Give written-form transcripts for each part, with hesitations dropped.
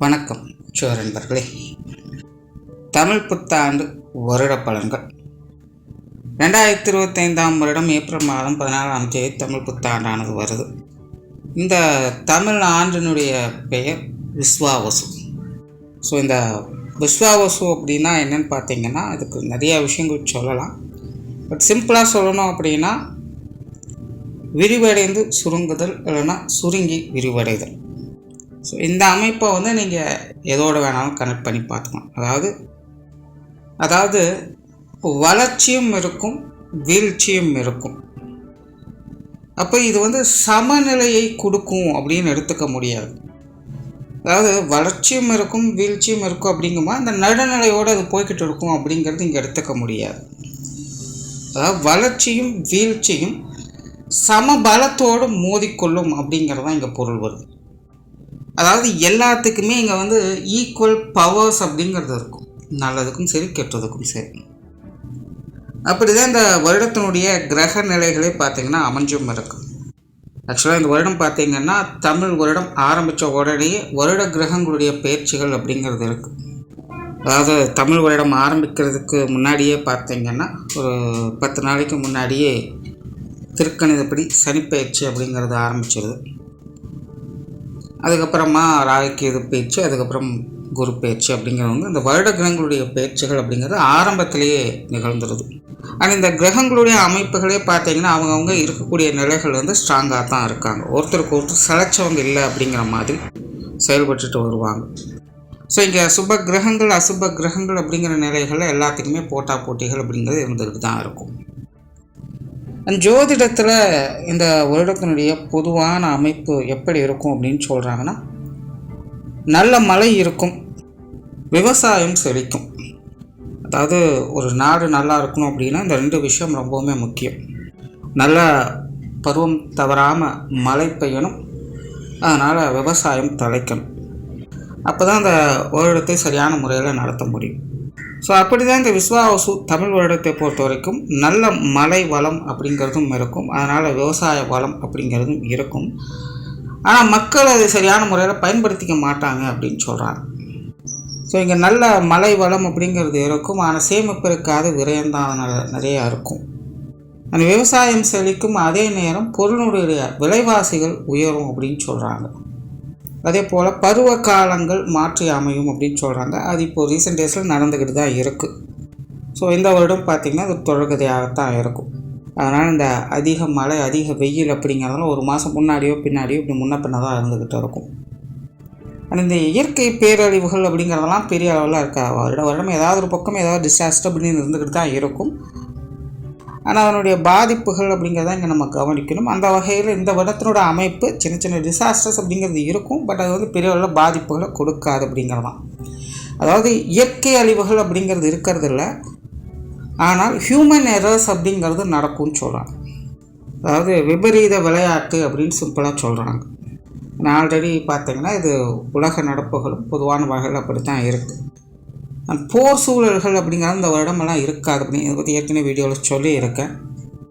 வணக்கம் நண்பர்களே. தமிழ் புத்தாண்டு வருட பலன்கள் 2025 வருடம் ஏப்ரல் மாதம் 14ஆம் தேதி தமிழ் புத்தாண்டானது வருது. இந்த தமிழ் ஆண்டினுடைய பெயர் விஸ்வாவசு. ஸோ இந்த விஸ்வாவசு அப்படின்னா என்னென்னு பார்த்தீங்கன்னா, அதுக்கு நிறைய விஷயங்கள் சொல்லலாம். பட் சிம்பிளாக சொல்லணும் அப்படின்னா, விரிவடைந்து சுருங்குதல் இல்லைன்னா சுருங்கி விரிவடைதல். ஸோ இந்த அமைப்பை நீங்கள் எதோடு வேணாலும் கனெக்ட் பண்ணி பார்த்துக்கலாம். அதாவது வளர்ச்சியும் இருக்கும், வீழ்ச்சியும் இருக்கும். அப்போ இது சமநிலையை கொடுக்கும் அப்படின்னு எடுத்துக்க முடியாது. அதாவது வளர்ச்சியும் இருக்கும், வீழ்ச்சியும் இருக்கும் அப்படிங்கும்போது அந்த நடுநிலையோடு அது போய்கிட்டு இருக்கும் அப்படிங்கிறது இங்கே எடுத்துக்க முடியாது. அதாவது வளர்ச்சியும் வீழ்ச்சியும் சமபலத்தோடு மோதிக்கொள்ளும் அப்படிங்கிறது தான் இங்கே பொருள் வருது. அதாவது எல்லாத்துக்குமே இங்கே ஈக்குவல் பவர்ஸ் அப்படிங்கிறது இருக்கும், நல்லதுக்கும் சரி கெட்டதுக்கும் சரி. அப்படி தான் இந்த வருடத்தினுடைய கிரக நிலைகளே பார்த்திங்கன்னா அமைஞ்சும் இருக்குது. ஆக்சுவலாக இந்த வருடம் பார்த்திங்கன்னா தமிழ் வருடம் ஆரம்பித்த உடனே வருட கிரகங்களுடைய பயிற்சிகள் அப்படிங்கிறது இருக்குது. அதாவது தமிழ் வருடம் ஆரம்பிக்கிறதுக்கு முன்னாடியே பார்த்திங்கன்னா ஒரு 10 நாளைக்கு முன்னாடியே திருக்கணிதப்படி சனிப்பயிற்சி அப்படிங்கிறது ஆரம்பிச்சிருது. அதுக்கப்புறமா ராகுகேது பயிற்சி, அதுக்கப்புறம் குரு பயிற்சி அப்படிங்கிறது இந்த வருட கிரகங்களுடைய பயிற்சிகள் அப்படிங்கிறது ஆரம்பத்திலேயே நிகழ்ந்துருது. ஆனால் இந்த கிரகங்களுடைய அமைப்புகளே பார்த்தீங்கன்னா அவங்கவுங்க இருக்கக்கூடிய நிலைகள் ஸ்ட்ராங்காக தான் இருக்காங்க. ஒருத்தருக்கு ஒருத்தர் சிலைச்சவங்க இல்லை அப்படிங்கிற மாதிரி செயல்பட்டுட்டு வருவாங்க. ஸோ இங்கே சுப கிரகங்கள் அசுப கிரகங்கள் அப்படிங்கிற நிலைகளில் எல்லாத்துக்குமே போட்டிகள் அப்படிங்கிறது இருந்துக்கிட்டு தான் இருக்கும். ஜோதிடத்தில் இந்த வருடத்தினுடைய பொதுவான அமைப்பு எப்படி இருக்கும் அப்படின்னு சொல்கிறாங்கன்னா, நல்ல மழை இருக்கும், விவசாயம் செழிக்கும். அதாவது ஒரு நாடு நல்லா இருக்கணும் அப்படின்னா இந்த 2 விஷயம் ரொம்பவுமே முக்கியம். நல்ல பருவம் தவறாமல் மழை பெய்யணும், அதனால் விவசாயம் தழைக்கணும். அப்போ தான் அந்த வருடத்தை சரியான முறையில் நடத்த முடியும். ஸோ அப்படி தான் இந்த விஸ்வாவசு தமிழ் வருடத்தை பொறுத்த வரைக்கும் நல்ல மழை வளம் அப்படிங்கிறதும் இருக்கும், அதனால் விவசாய வளம் அப்படிங்கிறதும் இருக்கும். ஆனால் மக்கள் அதை சரியான முறையில் பயன்படுத்திக்க மாட்டாங்க அப்படின்னு சொல்கிறாங்க. ஸோ இங்கே நல்ல மழை வளம் அப்படிங்கிறது இருக்கும், ஆனால் சேமிப்பு இருக்காது, விரயம்தான் நிறையா இருக்கும். அந்த விவசாயம் செழிக்கும், அதே நேரம் பொருளுடைய விலைவாசிகள் உயரும் அப்படின்னு சொல்கிறாங்க. அதே போல் பருவ காலங்கள் மாற்றி அமையும் அப்படின்னு சொல்கிறாங்க. அது இப்போது ரீசெண்ட் டேஸில் நடந்துக்கிட்டு தான் இருக்குது. ஸோ இந்த வருடம் பார்த்திங்கன்னா அது தொடர்கதையாகத்தான் இருக்கும். அதனால் இந்த அதிக மழை அதிக வெயில் அப்படிங்கிறதுனால ஒரு மாதம் முன்னாடியோ பின்னாடியோ இப்படி முன்ன பின்ன தான் இருந்துக்கிட்டு இருக்கும். ஆனால் இந்த இயற்கை பேரழிவுகள் அப்படிங்கிறதெல்லாம் பெரிய அளவில் இருக்காது. வருடம் ஏதாவது ஒரு பக்கம் ஏதாவது டிசாஸ்டர் அப்படின்னு இருந்துக்கிட்டு தான் இருக்கும். ஆனால் அதனுடைய பாதிப்புகள் அப்படிங்கிறத இங்கே நம்ம கவனிக்கணும். அந்த வகையில் இந்த வருடத்தினோட அமைப்பு சின்ன சின்ன டிசாஸ்டர்ஸ் அப்படிங்கிறது இருக்கும், பட் அது பெரிய அளவில் பாதிப்புகளை கொடுக்காது அப்படிங்கிறது தான். அதாவது இயற்கை அழிவுகள் அப்படிங்கிறது இருக்கிறது இல்லை, ஆனால் ஹியூமன் எரர்ஸ் அப்படிங்கிறது நடக்கும்னு சொல்கிறாங்க. அதாவது விபரீத விளையாட்டு அப்படின்னு சிம்பிளாக சொல்கிறாங்க. நான் ஆல்ரெடி பார்த்திங்கன்னா இது உலக நடப்புகளும் பொதுவான வகையில் அப்படி தான் இருக்குது. போர் சூழல்கள் அப்படிங்கிறது இந்த வருடமெல்லாம் இருக்காது அப்படின்னு இதை பற்றி ஏற்கனவே வீடியோவில் சொல்லியிருக்கேன்.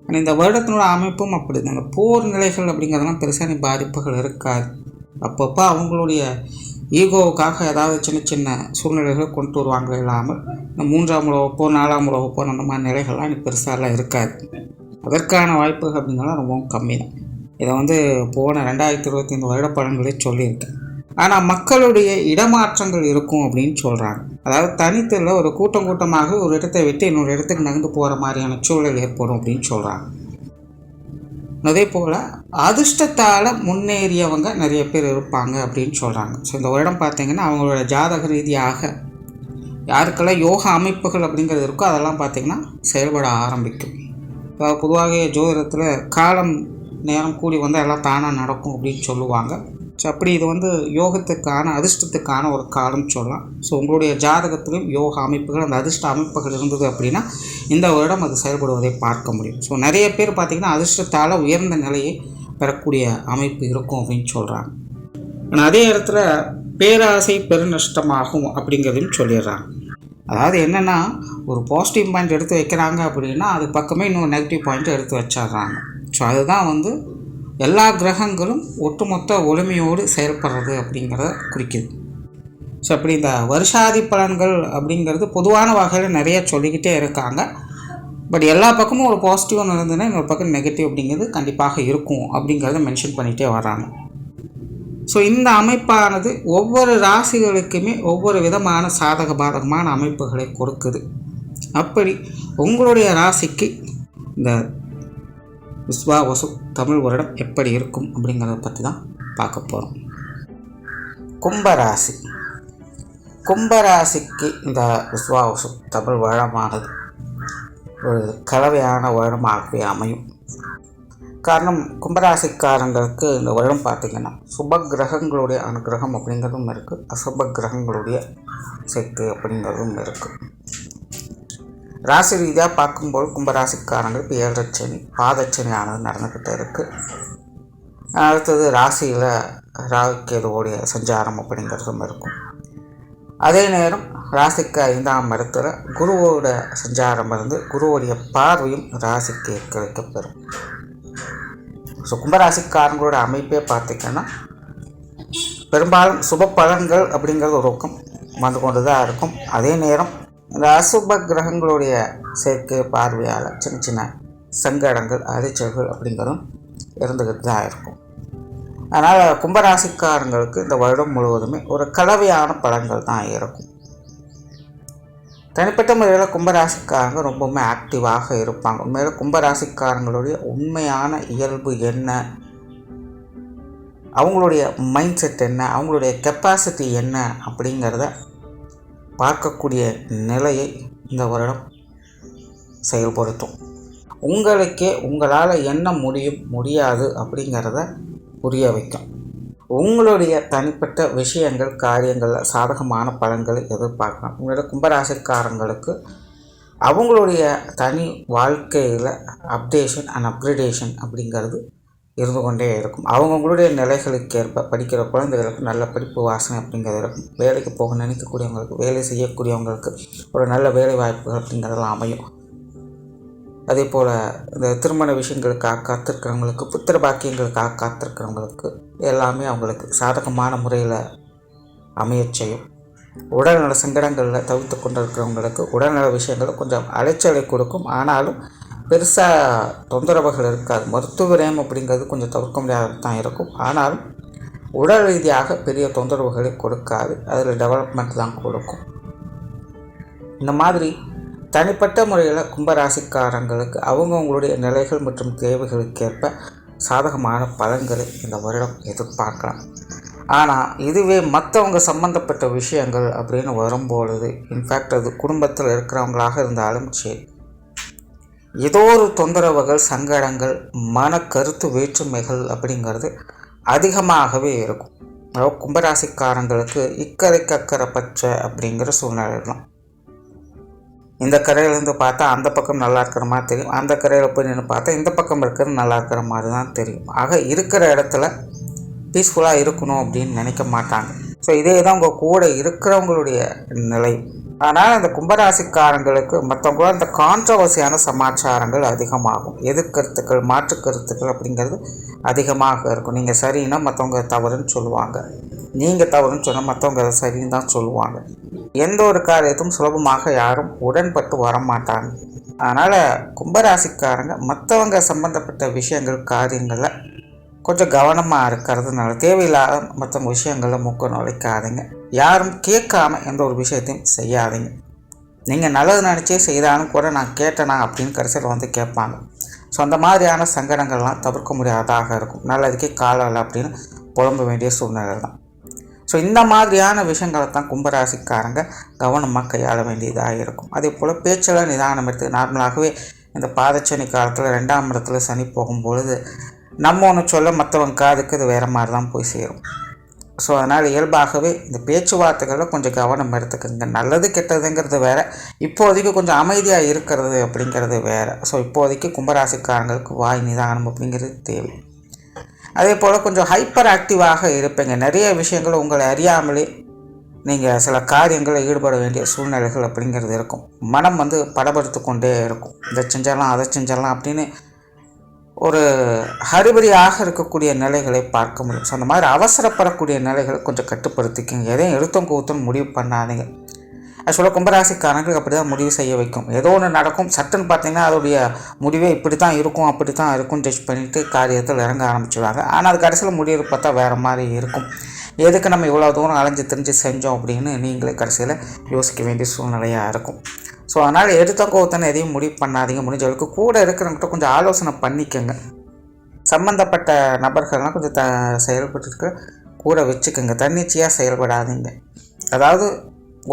ஆனால் இந்த வருடத்தினோட அமைப்பும் அப்படி தான். அந்த போர் நிலைகள் அப்படிங்கிறதெல்லாம் பெருசாக பாதிப்புகள் இருக்காது. அப்பப்போ அவங்களுடைய ஈகோவுக்காக ஏதாவது சின்ன சின்ன சூழ்நிலைகளை கொண்டு வருவாங்க. இல்லாமல் இந்த 3ஆம் உலகப்போ 4ஆம் உலகப்போ அந்த மாதிரி நிலைகள்லாம் எனக்கு பெருசாலாம் இருக்காது. அதற்கான வாய்ப்புகள் அப்படிங்கிறலாம் ரொம்பவும் கம்மி தான். இதை போன 2025 வருட பலன்களே சொல்லியிருக்கேன். ஆனால் மக்களுடைய இடமாற்றங்கள் இருக்கும் அப்படின்னு சொல்கிறாங்க. அதாவது தனித்தில் ஒரு கூட்டமாக ஒரு இடத்தை விட்டு இன்னொரு இடத்துக்கு நகர்ந்து போகிற மாதிரியான சூழல் ஏற்படும் அப்படின்னு சொல்கிறாங்க. அதே போல் அதிர்ஷ்டத்தால் முன்னேறியவங்க நிறைய பேர் இருப்பாங்க அப்படின்னு சொல்கிறாங்க. ஸோ இந்த வருடம் பார்த்திங்கன்னா அவங்களோட ஜாதக ரீதியாக யாருக்கெல்லாம் யோகா அமைப்புகள் அப்படிங்கிறது இருக்கோ அதெல்லாம் பார்த்திங்கன்னா செயல்பட ஆரம்பிக்கும். அதாவது பொதுவாக ஜோதிடத்தில் காலம் நேரம் கூடி எல்லாம் தானாக நடக்கும் அப்படின்னு சொல்லுவாங்க. ஸோ அப்படி இது யோகத்துக்கான அதிர்ஷ்டத்துக்கான ஒரு காலம் சொல்லலாம். ஸோ உங்களுடைய ஜாதகத்திலும் யோக அமைப்புகள் அந்த அதிர்ஷ்ட அமைப்புகள் இருந்தது அப்படின்னா இந்த வருடம் அது செயல்படுவதை பார்க்க முடியும். ஸோ நிறைய பேர் பார்த்திங்கன்னா அதிர்ஷ்டத்தால் உயர்ந்த நிலையை பெறக்கூடிய அமைப்பு இருக்கும் அப்படின்னு சொல்கிறாங்க. ஆனால் அதே இடத்துல பேராசை பெருநஷ்டமாகும் அப்படிங்கிறதையும் சொல்லிடுறாங்க. அதாவது என்னென்னா ஒரு பாசிட்டிவ் பாயிண்ட் எடுத்து வைக்கிறாங்க அப்படின்னா அது பக்கமே இன்னொரு நெகட்டிவ் பாயிண்ட்டை எடுத்து வச்சிடுறாங்க. ஸோ அதுதான் எல்லா கிரகங்களும் ஒட்டுமொத்த ஒளிமையோடு செயல்படுறது அப்படிங்கிறத குறிக்குது. ஸோ அப்படி இந்த வருஷாதி பலன்கள் அப்படிங்கிறது பொதுவான வகையில் நிறைய சொல்லிக்கிட்டே இருக்காங்க. பட் எல்லா பக்கமும் ஒரு பாசிட்டிவ் இருந்ததுன்னா இன்னொரு பக்கம் நெகட்டிவ் அப்படிங்கிறது கண்டிப்பாக இருக்கும் அப்படிங்கிறத மென்ஷன் பண்ணிகிட்டே வராங்க. ஸோ இந்த அமைப்பானது ஒவ்வொரு ராசிகளுக்குமே ஒவ்வொரு விதமான சாதக பாதகமான அமைப்புகளை கொடுக்குது. அப்படி உங்களுடைய ராசிக்கு இந்த விஸ்வாவசு தமிழ் வருடம் எப்படி இருக்கும் அப்படிங்கிறத பற்றி தான் பார்க்க போகிறோம். கும்பராசி. கும்பராசிக்கு இந்த விஸ்வாவசு தமிழ் வருடமானது ஒரு கலவையான வருடமாகவே அமையும். காரணம், கும்பராசிக்காரங்களுக்கு இந்த வருடம் பார்த்திங்கன்னா சுப கிரகங்களுடைய அனுகிரகம் அப்படிங்கிறதும் இருக்குது, அசுப கிரகங்களுடைய சேர்க்கை அப்படிங்கிறதும் இருக்குது. ராசி ரீதியாக பார்க்கும்போது கும்பராசிக்காரங்களுக்கு 7 சனி பாதச்சனி ஆனது நடந்துக்கிட்டு இருக்குது. அடுத்தது ராசியில் ராகுகேதுவோடைய சஞ்சாரம் அப்படிங்கிறதும் இருக்கும். அதே நேரம் ராசிக்கு 5ஆம் இடத்துல குருவோட சஞ்சாரம் இருந்து குருவோடைய பார்வையும் ராசிக்கு கிடைக்கப்பெறும். ஸோ கும்பராசிக்காரங்களோட அமைப்பே பார்த்திங்கன்னா பெரும்பாலும் சுப பலன்கள் அப்படிங்கிறது ஒரு பக்கம் வந்து கொண்டு தான் இருக்கும். அதே நேரம் இந்த அசுப கிரகங்களுடைய சேர்க்கை பார்வையால் சின்ன சின்ன சங்கடங்கள் அலைச்சல்கள் அப்படிங்கிறதும் இருந்துக்கிட்டு தான் இருக்கும். அதனால் கும்பராசிக்காரங்களுக்கு இந்த வருடம் முழுவதுமே ஒரு கலவையான பலன்கள் தான் இருக்கும். தனிப்பட்ட முறையில் கும்பராசிக்காரங்க ரொம்பவுமே ஆக்டிவாக இருப்பாங்க. உண்மையில் கும்பராசிக்காரங்களுடைய உண்மையான இயல்பு என்ன, அவங்களுடைய மைண்ட் செட் என்ன, அவங்களுடைய கெப்பாசிட்டி என்ன அப்படிங்கிறத பார்க்கக்கூடிய நிலையை இந்த வருடம் செயல்படுத்தும். உங்களுக்கே உங்களால் என்ன முடியும் முடியாது அப்படிங்கிறத புரிய வைக்கும். உங்களுடைய தனிப்பட்ட விஷயங்கள் காரியங்களில் சாதகமான பலன்களை எதிர்பார்க்கலாம். உங்களோட கும்பராசிக்காரங்களுக்கு அவங்களுடைய தனி வாழ்க்கையில் அப்டேஷன் அண்ட் அப்கிரேடேஷன் அப்படிங்கிறது இருந்து கொண்டே இருக்கும். அவங்களுடைய நிலைகளுக்கு ஏற்ப படிக்கிற குழந்தைகளுக்கு நல்ல படிப்பு வாசனை அப்படிங்கிறது இருக்கும். வேலைக்கு போக நினைக்கக்கூடியவங்களுக்கு, வேலை செய்யக்கூடியவங்களுக்கு ஒரு நல்ல வேலை வாய்ப்புகள் அப்படிங்கிறதெல்லாம் அமையும். அதே போல் இந்த திருமண விஷயங்களுக்காக காத்திருக்கிறவங்களுக்கு, புத்திர பாக்கியங்களுக்காக காத்திருக்கிறவங்களுக்கு எல்லாமே அவங்களுக்கு சாதகமான முறையில் அமையச் செய்யும். உடல்நல சங்கடங்களில் தவிர்த்து கொண்டு இருக்கிறவங்களுக்கு உடல்நல விஷயங்கள் கொஞ்சம் அலைச்சலை கொடுக்கும். ஆனாலும் பெருசாக தொந்தரவுகள் இருக்காது. மருத்துவ விரயம் அப்படிங்கிறது கொஞ்சம் தவிர்க்க முடியாத தான் இருக்கும். ஆனாலும் உடல் ரீதியாக பெரிய தொந்தரவுகளை கொடுக்காது. அதில் டெவலப்மெண்ட் தான் கொடுக்கும். இந்த மாதிரி தனிப்பட்ட முறையில் கும்பராசிக்காரங்களுக்கு அவங்கவுங்களுடைய நிலைகள் மற்றும் தேவைகளுக்கேற்ப சாதகமான பலன்களை இந்த வருடம் எதிர்பார்க்கலாம். ஆனால் இதுவே மற்றவங்க சம்மந்தப்பட்ட விஷயங்கள் அப்படின்னு வரும்பொழுது, இன்ஃபேக்ட் அது குடும்பத்தில் இருக்கிறவங்களாக இருந்தாலும் சரி, ஏதோ ஒரு தொந்தரவுகள், சங்கடங்கள், மன கருத்து வேற்றுமைகள் அப்படிங்கிறது அதிகமாகவே இருக்கும். அதாவது கும்பராசிக்காரங்களுக்கு இக்கரைக்கு அக்கறை பச்சை அப்படிங்கிற சூழ்நிலை தான். இந்த கரையிலேருந்து பார்த்தா அந்த பக்கம் நல்லா இருக்கிற மாதிரி தெரியும், அந்த கரையில் போய் நின்று பார்த்தா இந்த பக்கம் இருக்கிறது நல்லா இருக்கிற மாதிரி தான் தெரியும். ஆக இருக்கிற இடத்துல பீஸ்ஃபுல்லாக இருக்கணும் அப்படின்னு நினைக்க மாட்டாங்க. ஸோ இதே தான் உங்கள் கூட இருக்கிறவங்களுடைய நிலை. ஆனால் அந்த கும்பராசிக்காரங்களுக்கு மற்றவங்கள இந்த கான்ட்ரவர்சியான சமாச்சாரங்கள் அதிகமாகும். எதிர்கருத்துக்கள், மாற்று கருத்துக்கள் அப்படிங்கிறது அதிகமாக இருக்கும். நீங்கள் சரின்னா மற்றவங்க தவறுன்னு சொல்லுவாங்க, நீங்கள் தவறுன்னு சொன்னால் மற்றவங்க அதை சரின்னு தான் சொல்லுவாங்க. எந்த ஒரு காரியத்தும் சுலபமாக யாரும் உடன்பட்டு வரமாட்டாங்க. அதனால் கும்பராசிக்காரங்க மற்றவங்க சம்மந்தப்பட்ட விஷயங்கள், காரியங்களில் கொஞ்சம் கவனமாக இருக்கிறதுனால தேவையில்லாத மற்ற விஷயங்களில் மூக்க நுழைக்காதீங்க. யாரும் கேட்காம எந்த ஒரு விஷயத்தையும் செய்யாதீங்க. நீங்கள் நல்லது நினச்சே செய்தாலும் கூட நான் கேட்டேனா அப்படின்னு கடைசியில் வந்து கேட்பாங்க. ஸோ அந்த மாதிரியான சங்கடங்கள்லாம் தவிர்க்க முடியாததாக இருக்கும். நல்லதுக்கே காலம் இல்லை அப்படின்னு புலம்ப வேண்டிய சூழ்நிலை தான். ஸோ இந்த மாதிரியான விஷயங்களை தான் கும்பராசிக்காரங்க கவனமாக கையாள வேண்டியதாக இருக்கும். அதே போல் பேச்சில் நிதானம் எடுத்து, நார்மலாகவே இந்த பாதச்சனி காலத்தில் 2ஆம் இடத்துல சனி போகும்பொழுது நம்ம ஒன்று சொல்ல மற்றவங்க காதுக்கு இது வேறு மாதிரி தான் போய் சேரும். ஸோ அதனால் இயல்பாகவே இந்த பேச்சுவார்த்தைகளில் கொஞ்சம் கவனம் எடுத்துக்கோங்க. நல்லது கெட்டதுங்கிறது வேறு, இப்போதைக்கு கொஞ்சம் அமைதியாக இருக்கிறது அப்படிங்கிறது வேறு. ஸோ இப்போதைக்கு கும்பராசிக்காரங்களுக்கு வாய் நிதானம் அப்படிங்கிறது தேவை. அதே போல் கொஞ்சம் ஹைப்பர் ஆக்டிவாக இருப்பீங்க. நிறைய விஷயங்கள் உங்களை அறியாமலே நீங்கள் சில காரியங்களில் ஈடுபட வேண்டிய சூழ்நிலைகள் அப்படிங்கிறது இருக்கும். மனம் வந்து படபடுத்து கொண்டே இருக்கும். இதை செஞ்சிடலாம், அதை செஞ்சிடலாம் அப்படின்னு ஒரு ஹரிபரியாக இருக்கக்கூடிய நிலைகளை பார்க்க முடியும். ஸோ அந்த மாதிரி அவசரப்படக்கூடிய நிலைகளை கொஞ்சம் கட்டுப்படுத்திக்கங்க. எதையும் எடுத்தோம் கூத்தம் முடிவு பண்ணாதீங்க. ஆக்சுவலாக கும்பராசிக்காரங்களுக்கு அப்படி தான் முடிவு செய்ய வைக்கும். ஏதோ ஒன்று நடக்கும், சட்டுன்னு பார்த்தீங்கன்னா அதோடைய முடிவே இப்படி தான் இருக்கும், அப்படி தான் இருக்கும் டெஸ்ட் பண்ணிவிட்டு காரியத்தில் இறங்க ஆரம்பிச்சுடுவாங்க. ஆனால் அது கடைசியில் முடிவு பார்த்தா வேறு மாதிரி இருக்கும். எதுக்கு நம்ம இவ்வளோ தூரம் அலைஞ்சு தெரிஞ்சு செஞ்சோம் அப்படின்னு நீங்களே கடைசியில் யோசிக்க வேண்டிய சூழ்நிலையாக இருக்கும். ஸோ அதனால் எடுத்தோங்கோத்தனை எதையும் முடிவு பண்ணாதீங்க. முடிஞ்ச அளவுக்கு கூட இருக்கிறவங்ககிட்ட கொஞ்சம் ஆலோசனை பண்ணிக்கோங்க. சம்மந்தப்பட்ட நபர்கள்லாம் கொஞ்சம் செயல்பட்டு கூட வச்சுக்கோங்க. தன்னிச்சையாக செயல்படாதீங்க. அதாவது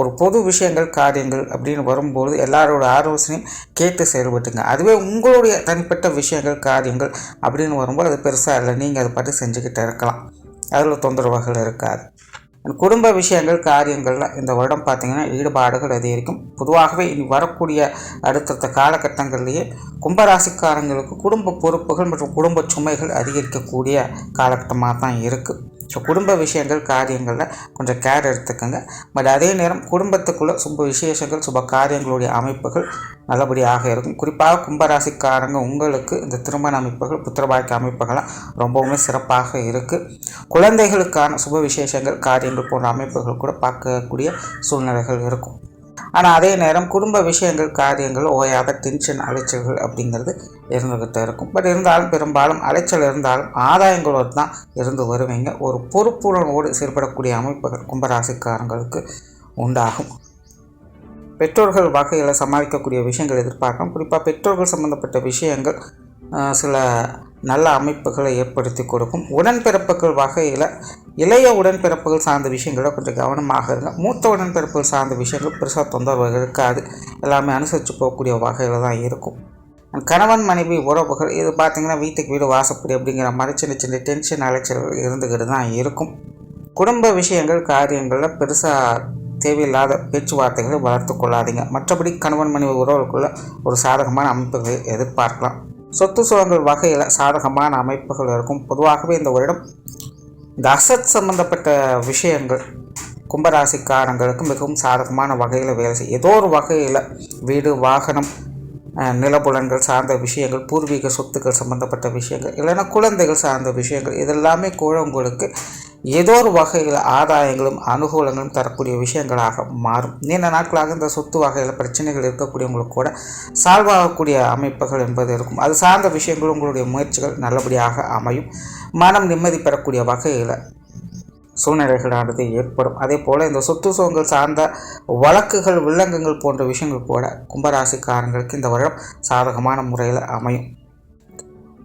ஒரு பொது விஷயங்கள் காரியங்கள் அப்படின்னு வரும்போது எல்லாரோட ஆலோசனையும் கேட்டு செயல்பட்டுங்க. அதுவே உங்களுடைய தனிப்பட்ட விஷயங்கள் காரியங்கள் அப்படின்னு வரும்போது அது பெருசாக இல்லை, நீங்கள் அதை பற்றி செஞ்சுக்கிட்டு இருக்கலாம். அதில் தொந்தரவுகள் இருக்காது. குடும்ப விஷயங்கள் காரியங்களில் இந்த வருடம் பார்த்திங்கன்னா ஈடுபாடுகள் அதிகரிக்கும். பொதுவாகவே இனி வரக்கூடிய அடுத்தடுத்த காலகட்டங்கள்லேயே கும்பராசிக்காரங்களுக்கு குடும்ப பொறுப்புகள் மற்றும் குடும்ப சுமைகள் அதிகரிக்கக்கூடிய காலகட்டமாக தான் இருக்குது. ஸோ குடும்ப விஷயங்கள் காரியங்களில் கொஞ்சம் கேர் எடுத்துக்கோங்க. பட் அதே நேரம் குடும்பத்துக்குள்ளே சுப விசேஷங்கள் சுப காரியங்களுடைய அமைப்புகள் நல்லபடியாக இருக்கும். குறிப்பாக கும்பராசிக்காரங்க உங்களுக்கு இந்த திருமண அமைப்புகள் புத்திரபாக்கிய அமைப்புகள்லாம் ரொம்பவுமே சிறப்பாக இருக்குது. குழந்தைகளுக்கான சுப விசேஷங்கள் காரியங்கள் போன்ற அமைப்புகள் கூட பார்க்கக்கூடிய சூழ்நிலைகள் இருக்கும். ஆனால் அதே நேரம் குடும்ப விஷயங்கள் காரியங்கள் ஓயாத டென்ஷன் அலைச்சல்கள் அப்படிங்கிறது இருந்துக்கிட்டு இருக்கும். பட் இருந்தாலும் பெரும்பாலும் அலைச்சல் இருந்தாலும் ஆதாயங்களோடு தான் இருந்து வருவீங்க. ஒரு பொறுப்புணர்வோடு செயல்படக்கூடிய அமைப்புகள் கும்பராசிக்காரங்களுக்கு உண்டாகும். பெற்றோர்கள் வகையில் சமாளிக்கக்கூடிய விஷயங்கள் எதிர்பார்க்கலாம். குறிப்பாக பெற்றோர்கள் சம்பந்தப்பட்ட விஷயங்கள் சில நல்ல அமைப்புகளை ஏற்படுத்தி கொடுக்கும். உடன்பிறப்புகள் வகையில் இளைய உடன்பிறப்புகள் சார்ந்த விஷயங்கள கொஞ்சம் கவனமாக இருங்க. மூத்த உடன்பிறப்புகள் சார்ந்த விஷயங்கள் பெருசாக தொந்தரவு இருக்காது. எல்லாமே அனுசரித்து போகக்கூடிய வகையில் தான் இருக்கும். கணவன் மனைவி உறவுகள் இது பார்த்திங்கன்னா வீட்டுக்கு வீடு வாசப்படி அப்படிங்கிற மாதிரி சின்ன சின்ன டென்ஷன் அலைச்சல்கள் இருந்துக்கிட்டு தான் இருக்கும். குடும்ப விஷயங்கள் காரியங்களில் பெருசாக தேவையில்லாத பேச்சுவார்த்தைகளை வளர்த்து கொள்ளாதீங்க. மற்றபடி கணவன் மனைவி உறவுகளுக்குள்ள ஒரு சாதகமான அமைப்புகளை எதிர்பார்க்கலாம். சொத்து சுகங்கள் வகையில் சாதகமான அமைப்புகள் இருக்கும். பொதுவாகவே இந்த வருடம் இந்த அசட் சம்பந்தப்பட்ட விஷயங்கள் கும்பராசிக்காரங்களுக்கு மிகவும் சாதகமான வகையில் வேலை செய்யும். ஏதோ ஒரு வகையில் வீடு வாகனம் நிலப்புலன்கள் சார்ந்த விஷயங்கள் பூர்வீக சொத்துக்கள் சம்பந்தப்பட்ட விஷயங்கள் இல்லைன்னா குழந்தைகள் சார்ந்த விஷயங்கள் இதெல்லாமே கூட உங்களுக்கு ஏதோ ஒரு வகையில் ஆதாயங்களும் அனுகூலங்களும் தரக்கூடிய விஷயங்களாக மாறும். நீண்ட நாட்களாக இந்த சொத்து வகையில் பிரச்சனைகள் இருக்கக்கூடியவங்களுக்கு கூட சால்வ் ஆகக்கூடிய அமைப்புகள் என்பது இருக்கும். அது சார்ந்த விஷயங்கள் உங்களுடைய முயற்சிகள் நல்லபடியாக அமையும். மனம் நிம்மதி பெறக்கூடிய வகையில் சூழ்நிலைகளானது ஏற்படும். அதே போல் இந்த சொத்து சுகங்கள் சார்ந்த வழக்குகள் வில்லங்கங்கள் போன்ற விஷயங்கள் கூட கும்பராசிக்காரங்களுக்கு இந்த வருடம் சாதகமான முறையில் அமையும்.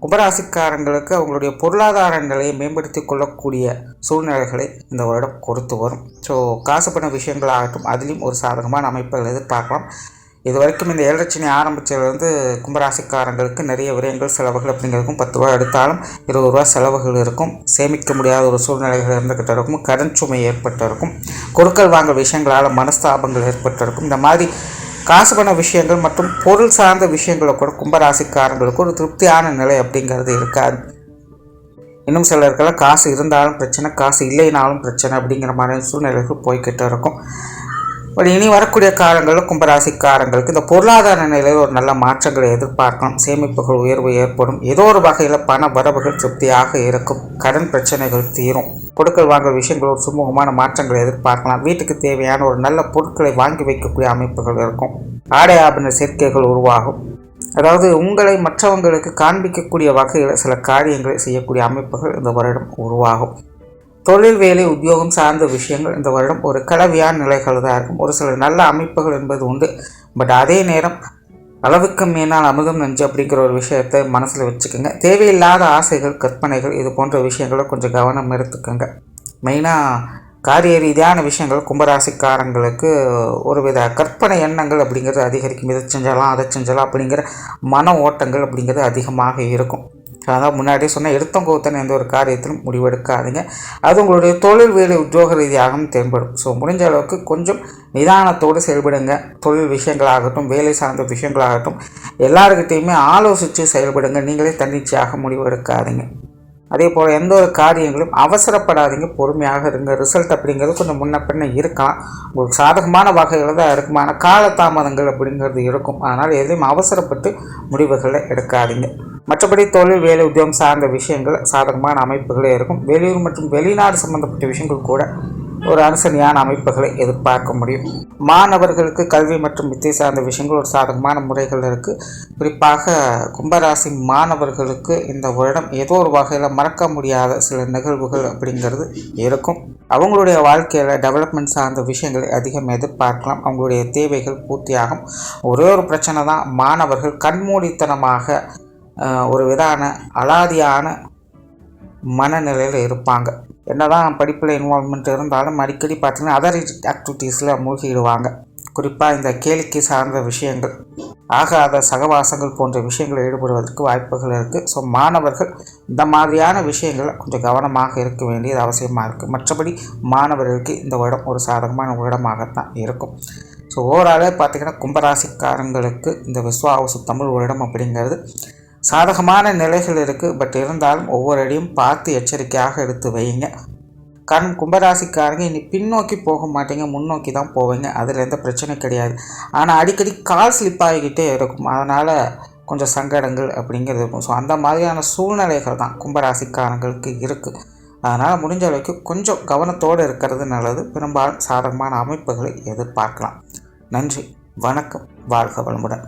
கும்பராசிக்காரங்களுக்கு அவங்களுடைய பொருளாதார நிலையை மேம்படுத்தி கொள்ளக்கூடிய சூழ்நிலைகளை இந்த வருடம் கொடுத்து வரும். ஸோ காசு பண்ண விஷயங்களாகட்டும் அதிலையும் ஒரு சாதகமான அமைப்புகள் எதிர்பார்க்கலாம். இது வரைக்கும் இந்த ஏழரட்சணி ஆரம்பித்ததுலேருந்து கும்பராசிக்காரங்களுக்கு நிறைய விரயங்கள் செலவுகள் அப்படிங்கிறதுக்கும் 10 ரூபா எடுத்தாலும் 20 ரூபா செலவுகள் இருக்கும். சேமிக்க முடியாத ஒரு சூழ்நிலைகள் இருந்துக்கிட்டு இருக்கும். கடன் சுமை ஏற்பட்டு இருக்கும். கொடுக்கல் வாங்கல் விஷயங்களால் மனஸ்தாபங்கள் ஏற்பட்டு இருக்கும். இந்த மாதிரி காசு பண்ண விஷயங்கள் மற்றும் பொருள் சார்ந்த விஷயங்களை கூட கும்பராசிக்காரங்களுக்கு ஒரு திருப்தியான நிலை அப்படிங்கிறது இருக்காது. இன்னும் சிலருக்கெல்லாம் காசு இருந்தாலும் பிரச்சனை, காசு இல்லைனாலும் பிரச்சனை அப்படிங்கிற மாதிரி சூழ்நிலைகள் போய்கிட்டு இருக்கும். பட் இனி வரக்கூடிய காலங்களில் கும்பராசிக்காரங்களுக்கு இந்த பொருளாதார நிலையில் ஒரு நல்ல மாற்றங்களை எதிர்பார்க்கலாம். சேமிப்புகள் உயர்வு ஏற்படும். ஏதோ ஒரு வகையில் பண வரவுகள் திருப்தியாக இருக்கும். கடன் பிரச்சனைகள் தீரும். கொடுக்கல் வாங்கல் விஷயங்கள் ஒரு சுமூகமான மாற்றங்களை எதிர்பார்க்கலாம். வீட்டுக்கு தேவையான ஒரு நல்ல பொருட்களை வாங்கி வைக்கக்கூடிய அமைப்புகள் இருக்கும். ஆடை ஆபரண சேர்க்கைகள் உருவாகும். அதாவது உங்களை மற்றவங்களுக்கு காண்பிக்கக்கூடிய வகையில் சில காரியங்களை செய்யக்கூடிய அமைப்புகள் இந்த வருடம் உருவாகும். தொழில் வேலை உத்தியோகம் சார்ந்த விஷயங்கள் இந்த வருடம் ஒரு கலவையான நிலைகள் தான் இருக்கும். ஒரு சில நல்ல அமைப்புகள் என்பது உண்டு. பட் அதே நேரம் அளவுக்கு மேனால் அமுதம் நஞ்சு அப்படிங்கிற ஒரு விஷயத்தை மனசில் வச்சுக்கோங்க. தேவையில்லாத ஆசைகள் கற்பனைகள் இது போன்ற விஷயங்களை கொஞ்சம் கவனம் எடுத்துக்கோங்க. மெயினாக காரிய ரீதியான விஷயங்கள் கும்பராசிக்காரங்களுக்கு ஒருவித கற்பனை எண்ணங்கள் அப்படிங்கிறது அதிகரிக்கும். இதை செஞ்சலாம் அதை செஞ்சலாம் அப்படிங்கிற மன ஓட்டங்கள் அப்படிங்கிறது அதிகமாக இருக்கும். அதான் முன்னாடியே சொன்னால் எடுத்தங்கோத்தனை எந்த ஒரு காரியத்திலும் முடிவெடுக்காதீங்க. அது உங்களுடைய தொழில் வேலை உத்தியோக ரீதியாகவும் தென்படும். ஸோ முடிஞ்ச அளவுக்கு கொஞ்சம் நிதானத்தோடு செயல்படுங்க. தொழில் விஷயங்களாகட்டும் வேலை சார்ந்த விஷயங்களாகட்டும் எல்லாருக்கிட்டையுமே ஆலோசித்து செயல்படுங்க. நீங்களே தன்னிச்சையாக முடிவெடுக்காதீங்க. அதே போல் எந்த ஒரு காரியங்களும் அவசரப்படாதீங்க, பொறுமையாக இருங்க. ரிசல்ட் அப்படிங்கிறது கொஞ்சம் முன்ன பின்ன இருக்கலாம். உங்களுக்கு சாதகமான வகையில் தான் இருக்குமான காலதாமதங்கள் அப்படிங்கிறது இருக்கும். அதனால் எதையும் அவசரப்பட்டு முடிவுகளை எடுக்காதீங்க. மற்றபடி தொழில் வேலை உத்தியோகம் சார்ந்த விஷயங்கள் சாதகமான அமைப்புகளே இருக்கும். வெளியூர் மற்றும் வெளிநாடு சம்பந்தப்பட்ட விஷயங்கள் கூட ஒரு அனுசரணையான அமைப்புகளை எதிர்பார்க்க முடியும். மாணவர்களுக்கு கல்வி மற்றும் வித்தை சார்ந்த விஷயங்கள் ஒரு சாதகமான முறைகள் இருக்குது. குறிப்பாக கும்பராசி மாணவர்களுக்கு இந்த வருடம் ஏதோ ஒரு வகையில் மறக்க முடியாத சில நிகழ்வுகள் அப்படிங்கிறது இருக்கும். அவங்களுடைய வாழ்க்கையில் டெவலப்மெண்ட் சார்ந்த விஷயங்களை அதிகம் எதிர்பார்க்கலாம். அவங்களுடைய தேவைகள் பூர்த்தியாகும். ஒரே ஒரு பிரச்சனை தான், மாணவர்கள் கண்மூடித்தனமாக ஒரு விதான அலாதியான மனநிலையில் இருப்பாங்க. என்னதான் படிப்பில் இன்வால்மெண்ட் இருந்தாலும் அடிக்கடி பார்த்திங்கன்னா அதர் ஆக்டிவிட்டீஸில் மூழ்கிடுவாங்க. குறிப்பாக இந்த கேளிக்கை சார்ந்த விஷயங்கள், ஆகாத சகவாசங்கள் போன்ற விஷயங்களில் ஈடுபடுவதற்கு வாய்ப்புகள் இருக்குது. ஸோ மாணவர்கள் இந்த மாதிரியான விஷயங்கள் கொஞ்சம் கவனமாக இருக்க வேண்டியது அவசியமாக இருக்குது. மற்றபடி மாணவர்களுக்கு இந்த வருடம் ஒரு சாதகமான வருடமாகத்தான் இருக்கும். ஸோ ஓவராலே பார்த்திங்கன்னா கும்பராசிக்காரங்களுக்கு இந்த விஸ்வாவசு தமிழ் வருடம் அப்படிங்கிறது சாதகமான நிலைகள் இருக்குது. பட் இருந்தாலும் ஒவ்வொரு அடியும் பார்த்து எச்சரிக்கையாக எடுத்து வைங்க. காரணம், கும்பராசிக்காரங்க இனி பின்னோக்கி போக மாட்டீங்க, முன்னோக்கி தான் போவீங்க. அதில் எந்த பிரச்சனை கிடையாது. ஆனால் அடிக்கடி கால் ஸ்லிப் ஆகிக்கிட்டே இருக்கும். அதனால் கொஞ்சம் சங்கடங்கள் அப்படிங்கிறது இருக்கும். ஸோ அந்த மாதிரியான சூழ்நிலைகள் தான் கும்பராசிக்காரங்களுக்கு இருக்குது. அதனால் முடிஞ்ச அளவுக்கு கொஞ்சம் கவனத்தோடு இருக்கிறது நல்லது. பெரும்பாலும் சாதகமான அமைப்புகளை எதிர்பார்க்கலாம். நன்றி, வணக்கம், வாழ்க வளமுடன்.